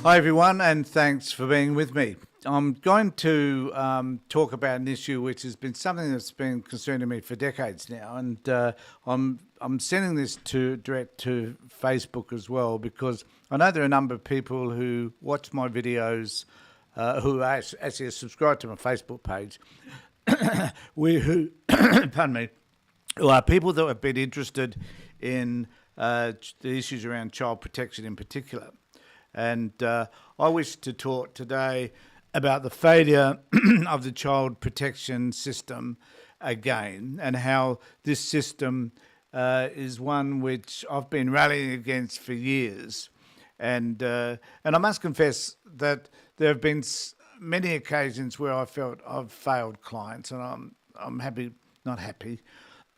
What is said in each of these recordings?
Hi everyone, and thanks for being with me. I'm going to talk about an issue which has been something that's been concerning me for decades now, and I'm sending this direct to Facebook as well because I know there are a number of people who watch my videos, who actually are subscribed to my Facebook page, pardon me, who are people that have been interested in the issues around child protection in particular. And I wish to talk today about the failure of the child protection system again, and how this system is one which I've been rallying against for years. And I must confess that there have been many occasions where I felt I've failed clients, and I'm happy, not happy.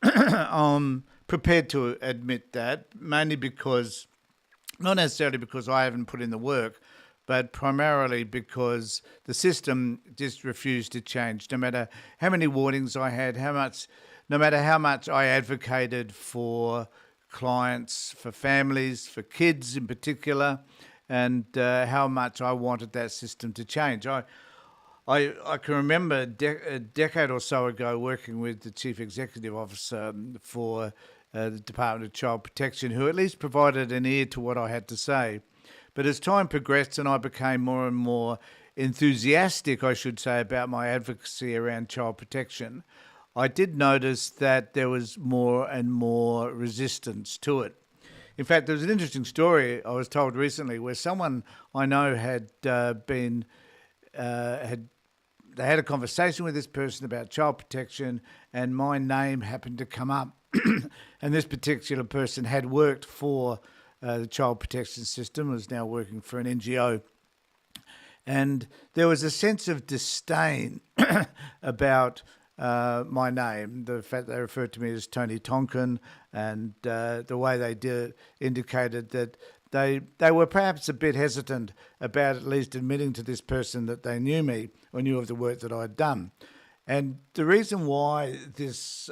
I'm prepared to admit that, mainly because, not necessarily because I haven't put in the work, but primarily because the system just refused to change. No matter how many warnings I had, no matter how much I advocated for clients, for families, for kids in particular, and how much I wanted that system to change. I can remember a decade or so ago working with the Chief Executive Officer for the Department of Child Protection, who at least provided an ear to what I had to say. But as time progressed and I became more and more enthusiastic, I should say, about my advocacy around child protection, I did notice that there was more and more resistance to it. In fact, there was an interesting story I was told recently where someone I know had they had a conversation with this person about child protection, and my name happened to come up. And this particular person had worked for the child protection system, was now working for an NGO. And there was a sense of disdain about my name, the fact they referred to me as Tony Tonkin, and the way they did indicated that they were perhaps a bit hesitant about at least admitting to this person that they knew me or knew of the work that I'd done. And the reason why this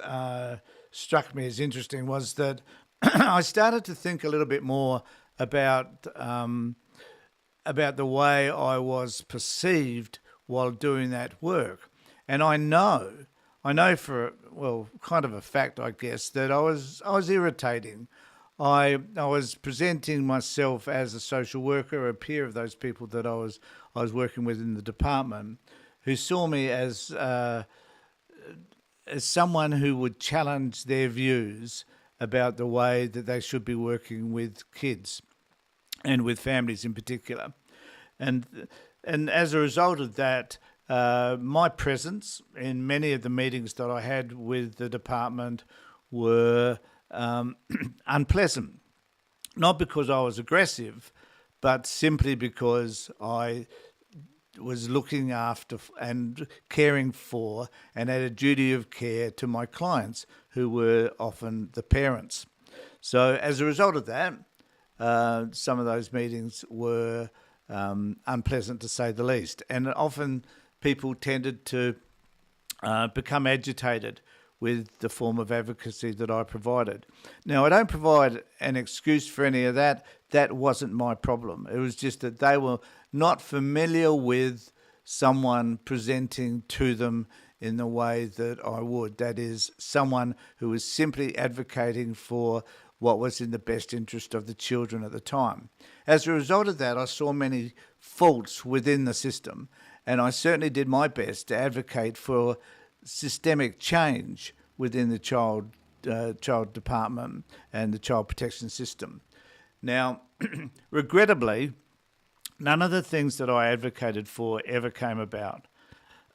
struck me as interesting was that I started to think a little bit more about the way I was perceived while doing that work. And I know for, well, kind of a fact, I guess, that I was irritating. I was presenting myself as a social worker, a peer of those people that I was working with in the department, who saw me as someone who would challenge their views about the way that they should be working with kids and with families in particular. And as a result of that, my presence in many of the meetings that I had with the department were unpleasant. Not because I was aggressive, but simply because I was looking after and caring for and had a duty of care to my clients, who were often the parents. So as a result of that, some of those meetings were unpleasant, to say the least. And often people tended to become agitated with the form of advocacy that I provided. Now, I don't provide an excuse for any of that. That wasn't my problem. It was just that they were not familiar with someone presenting to them in the way that I would. That is, someone who was simply advocating for what was in the best interest of the children at the time. As a result of that, I saw many faults within the system, and I certainly did my best to advocate for systemic change within the child department and the child protection system. Now, regrettably, none of the things that I advocated for ever came about.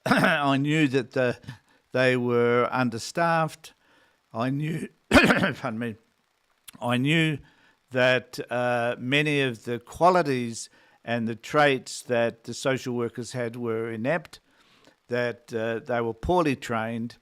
I knew that they were understaffed. I knew, pardon me, I knew that many of the qualities and the traits that the social workers had were inept, that they were poorly trained.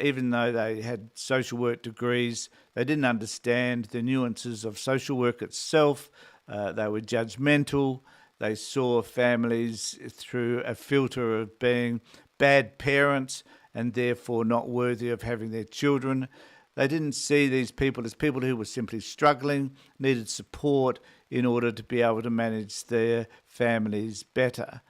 Even though they had social work degrees, they didn't understand the nuances of social work itself. They were judgmental. They saw families through a filter of being bad parents and therefore not worthy of having their children. They didn't see these people as people who were simply struggling, needed support in order to be able to manage their families better.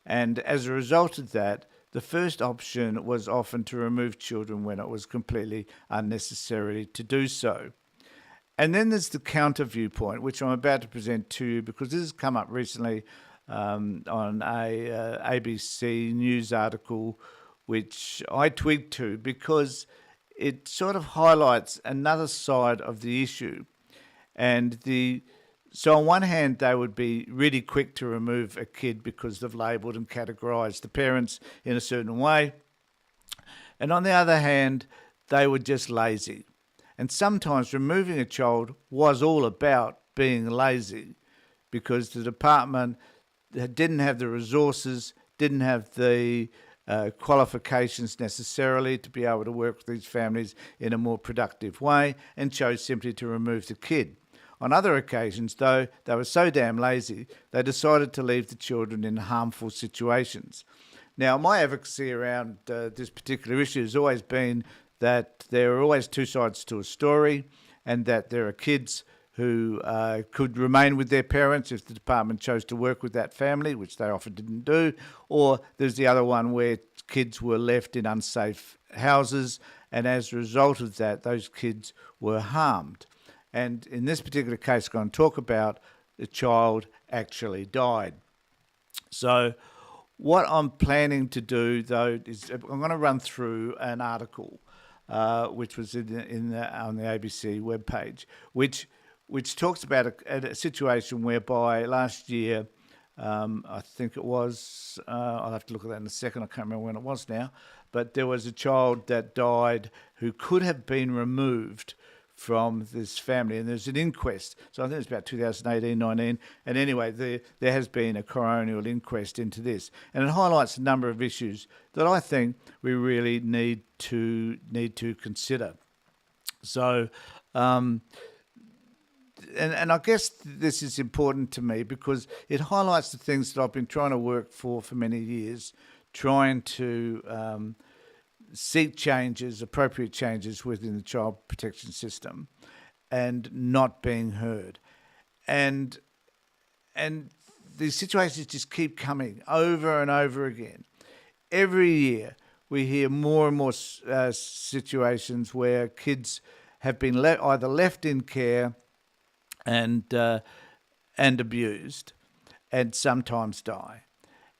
And as a result of that, the first option was often to remove children when it was completely unnecessary to do so. And then there's the counter viewpoint, which I'm about to present to you because this has come up recently on a ABC News article, which I twigged to because it sort of highlights another side of the issue. So on one hand, they would be really quick to remove a kid because they've labelled and categorised the parents in a certain way. And on the other hand, they were just lazy. And sometimes removing a child was all about being lazy because the department didn't have the resources, didn't have the qualifications necessarily to be able to work with these families in a more productive way, and chose simply to remove the kid. On other occasions, though, they were so damn lazy, they decided to leave the children in harmful situations. Now, my advocacy around this particular issue has always been that there are always two sides to a story, and that there are kids who could remain with their parents if the department chose to work with that family, which they often didn't do, or there's the other one where kids were left in unsafe houses, and as a result of that, those kids were harmed. And in this particular case, I'm going to talk about the child actually died. So what I'm planning to do, though, is I'm going to run through an article which was on the ABC webpage, which talks about a situation whereby last year, I think it was, I'll have to look at that in a second, I can't remember when it was now, but there was a child that died who could have been removed from this family, and there's an inquest. So I think it's about 2018-19, and anyway, there has been a coronial inquest into this, and it highlights a number of issues that I think we really need to consider. So, and I guess this is important to me because it highlights the things that I've been trying to work for many years, trying to seek changes, appropriate changes within the child protection system, and not being heard. And these situations just keep coming over and over again. Every year we hear more and more situations where kids have been either left in care and abused, and sometimes die.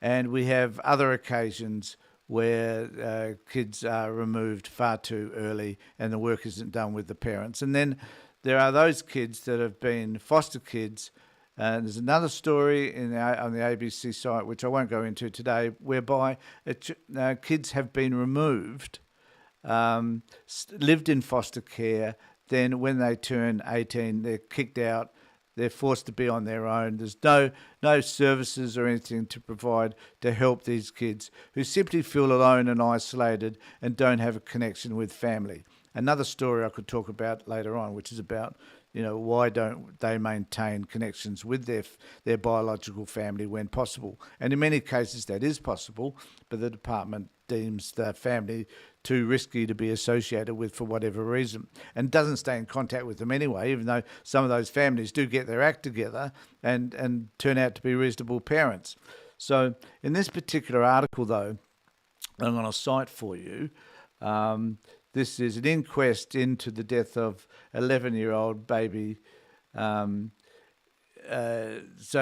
And we have other occasions where kids are removed far too early and the work isn't done with the parents. And then there are those kids that have been foster kids. There's another story on the ABC site, which I won't go into today, whereby kids have been removed, lived in foster care, then when they turn 18, they're kicked out. They're forced to be on their own. There's no services or anything to provide to help these kids who simply feel alone and isolated and don't have a connection with family. Another story I could talk about later on, which is about, why don't they maintain connections with their biological family when possible? And in many cases that is possible, but the department deems the family too risky to be associated with for whatever reason, and doesn't stay in contact with them anyway, even though some of those families do get their act together and turn out to be reasonable parents. So in this particular article, though, I'm going to cite for you, this is an inquest into the death of 11-year-old baby. So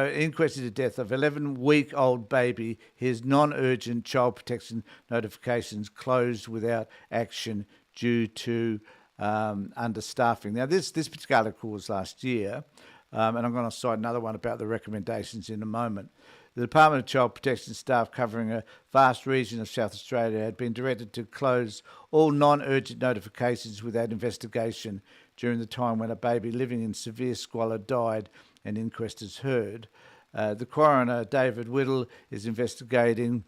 inquest into the death of 11-week-old baby. His non-urgent child protection notifications closed without action due to understaffing. Now, this particular article was last year, and I'm going to cite another one about the recommendations in a moment. The Department of Child Protection staff covering a vast region of South Australia had been directed to close all non-urgent notifications without investigation during the time when a baby living in severe squalor died. An inquest is heard. The coroner, David Whittle, is investigating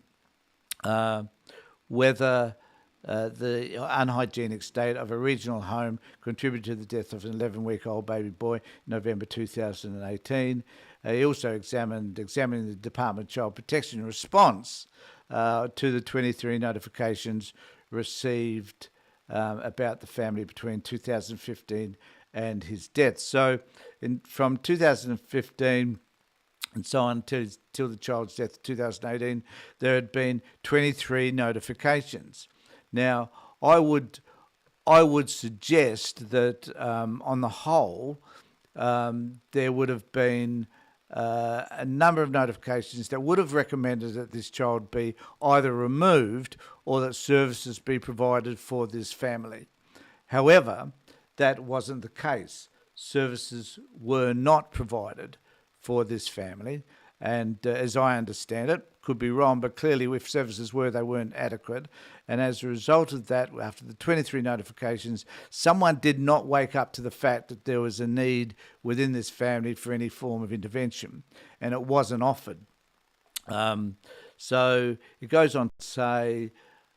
whether the unhygienic state of a regional home contributed to the death of an 11-week-old baby boy in November 2018. He also examining the Department of Child Protection response to the 23 notifications received about the family between 2015 and his death. So from 2015 and so on till the child's death in 2018, there had been 23 notifications. Now, I would suggest that on the whole, there would have been a number of notifications that would have recommended that this child be either removed or that services be provided for this family. However, that wasn't the case. Services were not provided for this family, and as I understand it, could be wrong, but clearly if services were, they weren't adequate. And as a result of that, after the 23 notifications, someone did not wake up to the fact that there was a need within this family for any form of intervention, and it wasn't offered. So it goes on to say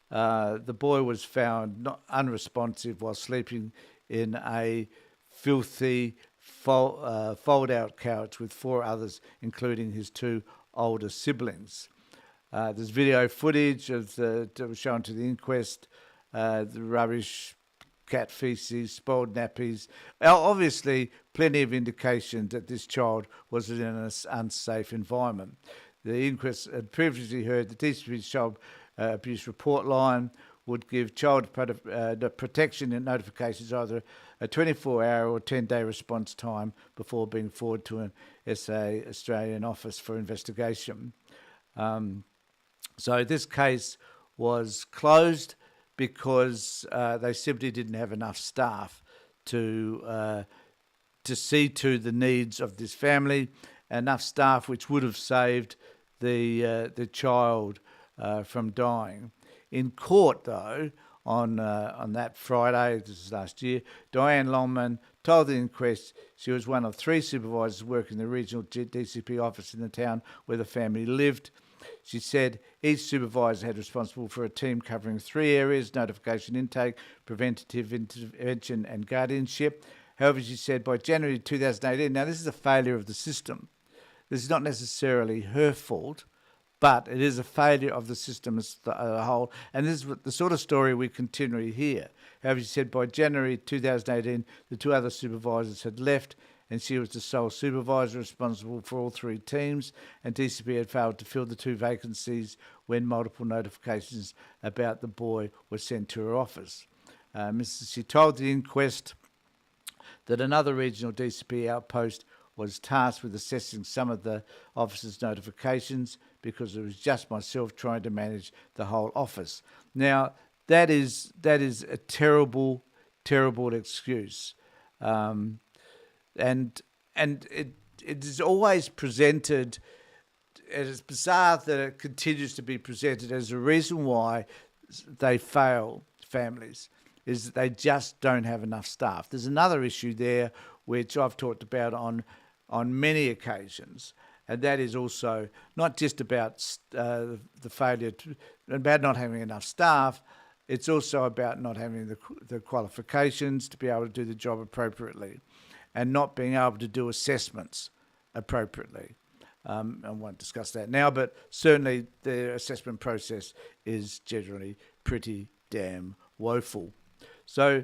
the boy was found unresponsive while sleeping in a filthy fold-out couch with 4 others, including his 2 older siblings. There's video footage that was shown to the inquest, the rubbish, cat feces, spoiled nappies. Obviously, plenty of indication that this child was in an unsafe environment. The inquest had previously heard the DCP's child abuse report line would give child protection and notifications either a 24-hour or 10-day response time before being forwarded to an SA Australian office for investigation. So this case was closed because they simply didn't have enough staff to see to the needs of this family, enough staff which would have saved the child from dying. In court, though, on that Friday, this is last year, Diane Longman told the inquest she was one of 3 supervisors working in the regional DCP office in the town where the family lived. She said each supervisor had responsible for a team covering 3 areas: notification intake, preventative intervention and guardianship. However, she said by January 2018, now this is a failure of the system. This is not necessarily her fault, but it is a failure of the system as a whole, and this is the sort of story we continually hear. However, she said by January 2018, the 2 other supervisors had left, and she was the sole supervisor responsible for all 3 teams, and DCP had failed to fill the 2 vacancies when multiple notifications about the boy were sent to her office. She told the inquest that another regional DCP outpost was tasked with assessing some of the officer's notifications because it was just myself trying to manage the whole office. Now, that is a terrible, terrible excuse. And it is always presented, and it's bizarre that it continues to be presented as a reason why they fail families, is that they just don't have enough staff. There's another issue there which I've talked about on many occasions, and that is also not just about the failure about not having enough staff. It's also about not having the qualifications to be able to do the job appropriately, and not being able to do assessments appropriately. I won't discuss that now, but certainly the assessment process is generally pretty damn woeful. So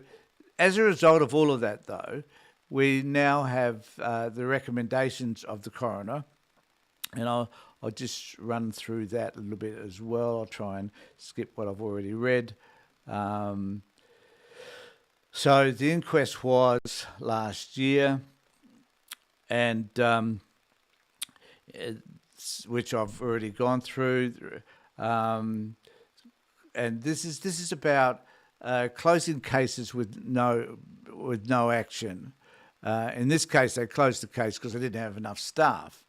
as a result of all of that, though, we now have the recommendations of the coroner, and I'll just run through that a little bit as well. I'll try and skip what I've already read. So the inquest was last year, and which I've already gone through, and this is about closing cases with no action. In this case, they closed the case because they didn't have enough staff.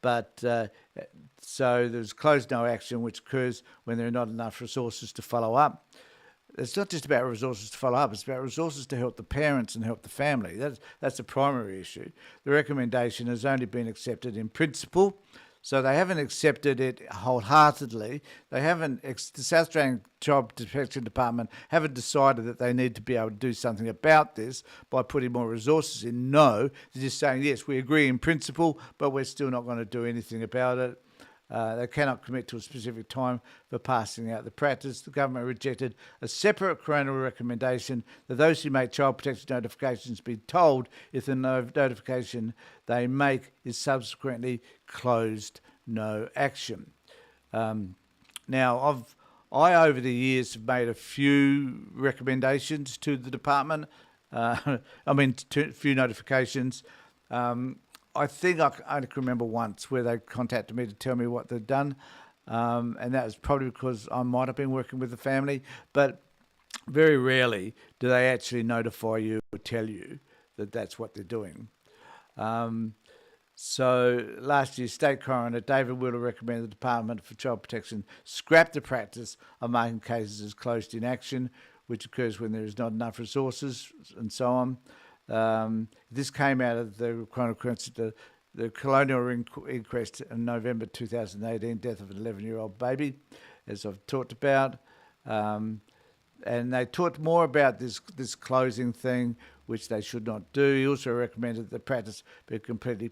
But so there's closed no action, which occurs when there are not enough resources to follow up. It's not just about resources to follow up, it's about resources to help the parents and help the family. That's the primary issue. The recommendation has only been accepted in principle, so they haven't accepted it wholeheartedly. The South Australian Child Protection Department haven't decided that they need to be able to do something about this by putting more resources in. No, they're just saying, yes, we agree in principle, but we're still not going to do anything about it. They cannot commit to a specific time for passing out the practice. The government rejected a separate coroner recommendation that those who make child protection notifications be told if the notification they make is subsequently closed, no action. Now, I over the years have made a few recommendations to the department. A few notifications. I think I only can remember once where they contacted me to tell me what they'd done, and that was probably because I might have been working with the family, but very rarely do they actually notify you or tell you that that's what they're doing. So last year, State Coroner David Wheeler recommended the Department for Child Protection scrap the practice of marking cases as closed in action, which occurs when there is not enough resources and so on. This came out of the colonial inquest in November 2018, death of an 11-year-old baby, as I've talked about. And they talked more about this closing thing, which they should not do. He also recommended that the practice be completely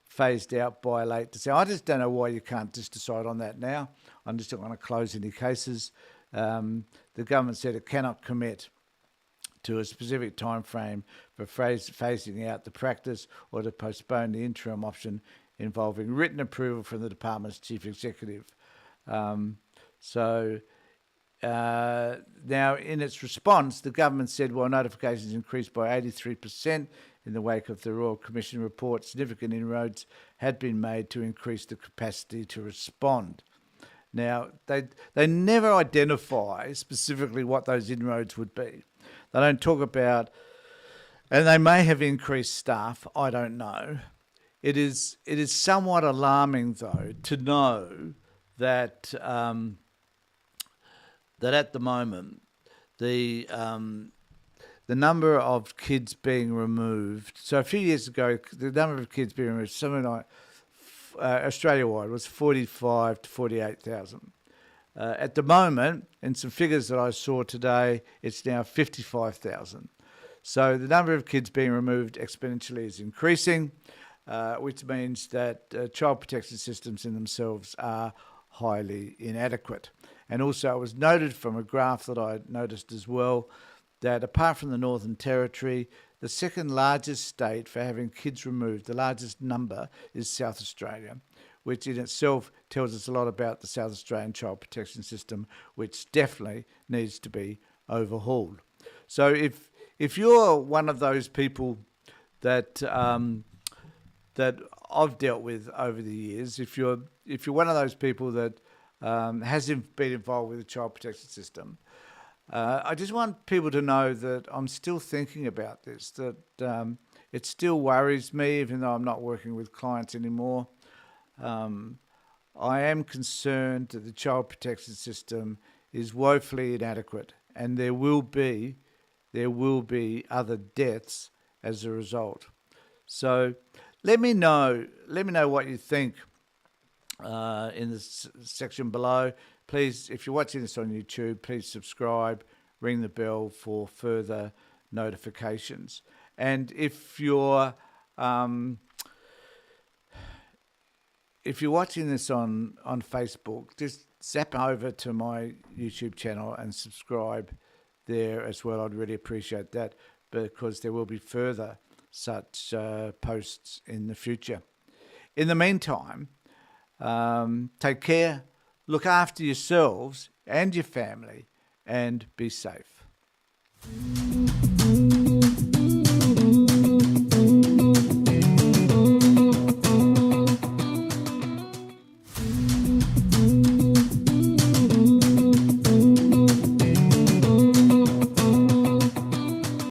phased out by late December. I just don't know why you can't just decide on that now. I'm just not going to close any cases. The government said it cannot commit to a specific time frame for phasing out the practice or to postpone the interim option involving written approval from the department's chief executive. Now, in its response, the government said while notifications increased by 83% in the wake of the Royal Commission report, significant inroads had been made to increase the capacity to respond. Now, they never identify specifically what those inroads would be. They don't talk about, and they may have increased staff, I don't know. It is somewhat alarming, though, to know that that at the moment the number of kids being removed. So a few years ago, the number of kids being removed, something like Australia-wide, was 45 to 48,000. At the moment, in some figures that I saw today, it's now 55,000. So the number of kids being removed exponentially is increasing, which means that child protection systems in themselves are highly inadequate. And also it was noted from a graph that I noticed as well that apart from the Northern Territory, the second largest state for having kids removed, the largest number, is South Australia, which in itself tells us a lot about the South Australian child protection system, which definitely needs to be overhauled. So if you're one of those people that that I've dealt with over the years, if you're one of those people that hasn't been involved with the child protection system, I just want people to know that I'm still thinking about this, that it still worries me, even though I'm not working with clients anymore. I am concerned that the child protection system is woefully inadequate, and there will be other deaths as a result. So let me know what you think in the section below. Please, if you're watching this on YouTube, please subscribe, ring the bell for further notifications. And if you're watching this on Facebook, just zap over to my YouTube channel and subscribe there as well. I'd really appreciate that, because there will be further such posts in the future. In the meantime, take care, look after yourselves and your family, and be safe.